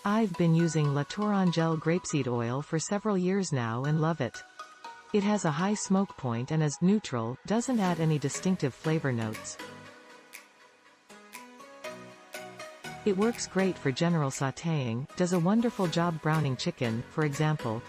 I've been using La Tourangelle grapeseed oil for several years now and love it. It has a high smoke point and is neutral, doesn't add any distinctive flavor notes. It works great for general sautéing, does a wonderful job browning chicken, for example.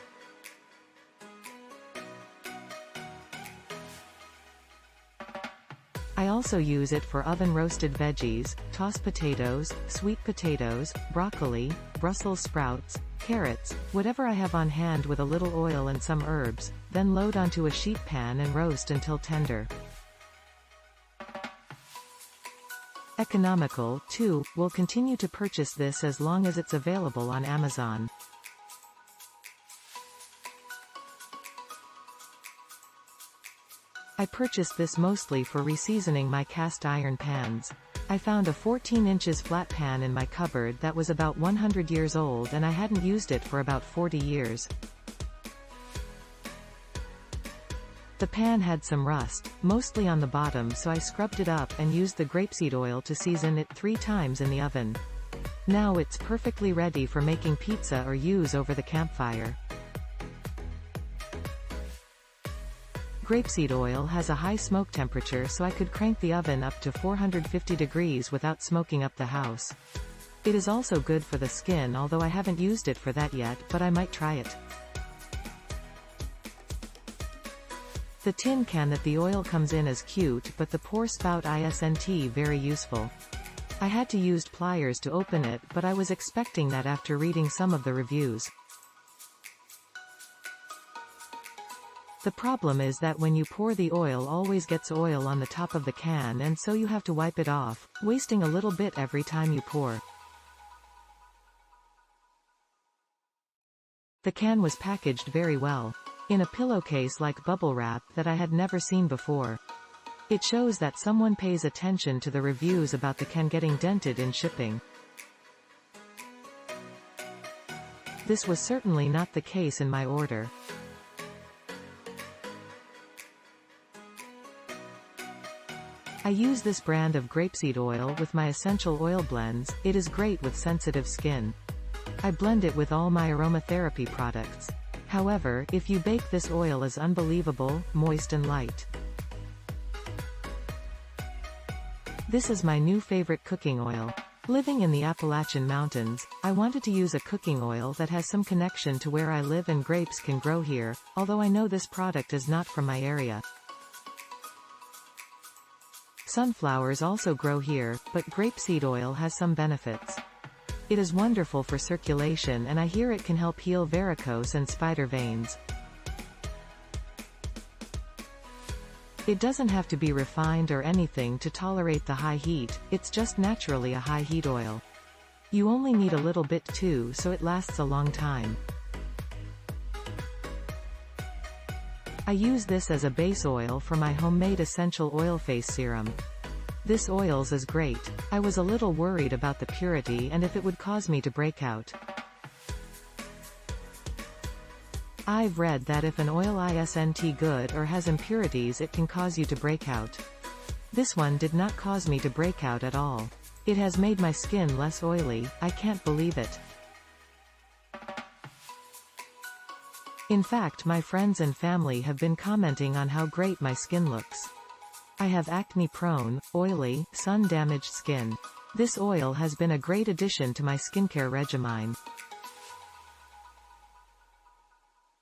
I also use it for oven-roasted veggies, tossed potatoes, sweet potatoes, broccoli, Brussels sprouts, carrots, whatever I have on hand with a little oil and some herbs, then load onto a sheet pan and roast until tender. Economical, too, will continue to purchase this as long as it's available on Amazon. I purchased this mostly for reseasoning my cast iron pans. I found a 14 inches flat pan in my cupboard that was about 100 years old and I hadn't used it for about 40 years. The pan had some rust, mostly on the bottom, so I scrubbed it up and used the grapeseed oil to season it 3 times in the oven. Now it's perfectly ready for making pizza or use over the campfire. Grapeseed oil has a high smoke temperature, so I could crank the oven up to 450 degrees without smoking up the house. It is also good for the skin, although I haven't used it for that yet, but I might try it. The tin can that the oil comes in is cute, but the pour spout isn't very useful. I had to use pliers to open it, but I was expecting that after reading some of the reviews. The problem is that when you pour, the oil always gets oil on the top of the can, and so you have to wipe it off, wasting a little bit every time you pour. The can was packaged very well, in a pillowcase-like bubble wrap that I had never seen before. It shows that someone pays attention to the reviews about the can getting dented in shipping. This was certainly not the case in my order. I use this brand of grapeseed oil with my essential oil blends. It is great with sensitive skin. I blend it with all my aromatherapy products. However, if you bake, this oil is unbelievable, moist and light. This is my new favorite cooking oil. Living in the Appalachian Mountains, I wanted to use a cooking oil that has some connection to where I live, and grapes can grow here, although I know this product is not from my area. Sunflowers also grow here, but grapeseed oil has some benefits. It is wonderful for circulation, and I hear it can help heal varicose and spider veins. It doesn't have to be refined or anything to tolerate the high heat, it's just naturally a high heat oil. You only need a little bit too, so it lasts a long time. I use this as a base oil for my homemade essential oil face serum. This oils is great. I was a little worried about the purity and if it would cause me to break out. I've read that if an oil isn't good or has impurities, it can cause you to break out. This one did not cause me to break out at all. It has made my skin less oily. I can't believe it. In fact, my friends and family have been commenting on how great my skin looks. I have acne-prone, oily, sun-damaged skin. This oil has been a great addition to my skincare regimen.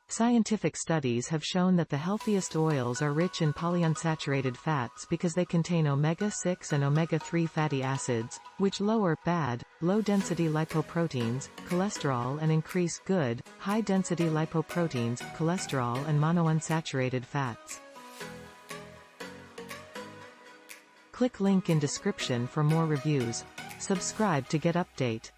Scientific studies have shown that the healthiest oils are rich in polyunsaturated fats because they contain omega-6 and omega-3 fatty acids, which lower bad, low-density lipoproteins, cholesterol, and increase good, high-density lipoproteins, cholesterol, and monounsaturated fats. Click link in description for more reviews. Subscribe to get update.